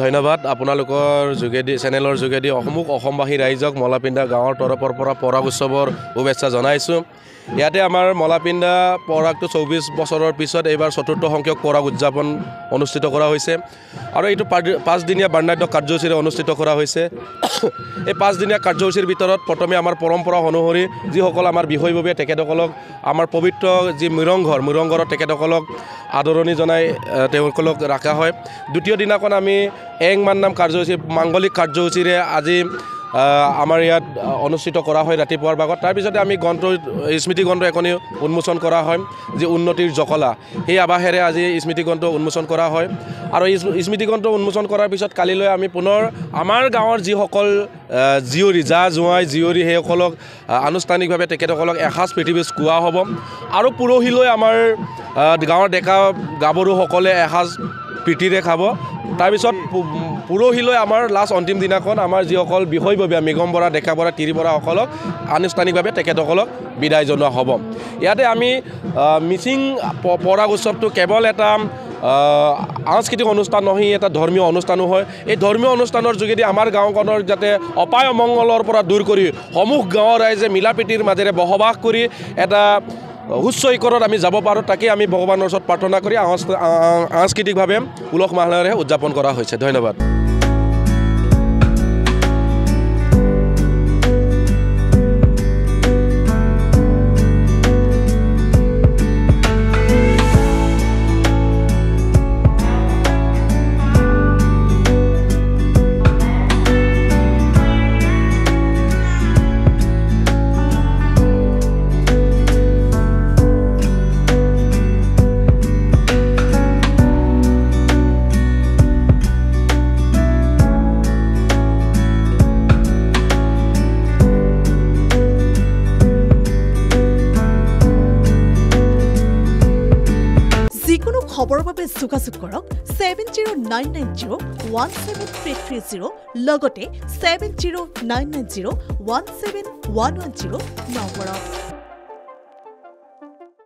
ধন্যবাদ আপোনালোকৰ যোগেদি চেনেলৰ যোগেদি অসমবাসী ৰাইজক মলাপিণ্ডা গাঁৱৰ তৰফৰ পৰা পৰাগ উৎসৱৰ শুভেচ্ছা জনাইছোঁ। ইয়াতে আমাৰ মলাপিণ্ডা পৰাগটো 24 বছৰৰ পিছত এইবাৰ চতুৰ্থ সংখ্যক পৰাগ উদযাপন অনুষ্ঠিত কৰা হৈছে আৰু এইটো 5 দিনীয়া বৰ্ণাঢ্য কাৰ্যসূচীৰে অনুষ্ঠিত কৰা হৈছে। এই 5 দিনীয়া কাৰ্যসূচীৰ ভিতৰত প্ৰথমে আমাৰ পৰম্পৰা অনুসৰি যিসকল আমাৰ বিষয়ববীয়া তেখেতসকলক আমাৰ পবিত্ৰ যি মৃৰংঘৰত তেখেতসকলক আদৰণি জনাই তেওঁলোকক ৰাখা হয়। দ্বিতীয় দিনাখন আমি এংমান নাম কাৰ্যসূচী মাংগলিক কাৰ্যসূচীৰে আজি আমাৰ ইয়াত অনুষ্ঠিত কৰা হয় ৰাতিপুৱাৰ ভাগত। তাৰপিছতে আমি স্মৃতিগ্ৰন্থ এখনি উন্মোচন কৰা হয় যি উন্নতিৰ জখলা, সেই আৱাসেৰে আজি স্মৃতিগ্ৰন্থ উন্মোচন কৰা হয় আৰু এই স্মৃতিগ্ৰন্থ উন্মোচন কৰাৰ পিছত কালিলৈ আমি পুনৰ আমাৰ গাঁৱৰ যিসকল জোঁৱাই জীয়ৰী সেইসকলক আনুষ্ঠানিকভাৱে তেখেতসকলক এসাঁজ পৃথিৱীজ খোৱা হ'ব আৰু পৰহিলৈ আমাৰ গাঁৱৰ ডেকা গাভৰুসকলে এসাঁজ প্ৰীতিৰে খাব। তাৰপিছত পৰহিলৈ আমাৰ লাষ্ট অন্তিম দিনাখন আমাৰ যিসকল বিষয়ববীয়া মৃগম বৰা, ডেকা বৰা, তিৰি বৰাসকলক আনুষ্ঠানিকভাৱে তেখেতসকলক বিদায় জনোৱা হ'ব। ইয়াতে আমি মিচিং পৰাগ উৎসৱটো কেৱল এটা সাংস্কৃতিক অনুষ্ঠান নহয়, এটা ধৰ্মীয় অনুষ্ঠানো হয়। এই ধৰ্মীয় অনুষ্ঠানৰ যোগেদি আমাৰ গাঁওখনৰ যাতে অপায় অমংগলৰ পৰা দূৰ কৰি সমূহ গাঁৱৰ ৰাইজে মিলা প্ৰীতিৰ মাজেৰে বসবাস কৰি এটা উচ্চ শিখৰত আমি যাব পাৰোঁ, তাকে আমি ভগৱানৰ ওচৰত প্ৰাৰ্থনা কৰি সাংস্কৃতিকভাৱে উলহ মালহেৰে উদযাপন কৰা হৈছে। ধন্যবাদ। যিকোনো খবৰৰ বাবে যোগাযোগ কৰক 7099017330 লগতে 7099017110 নম্বৰত।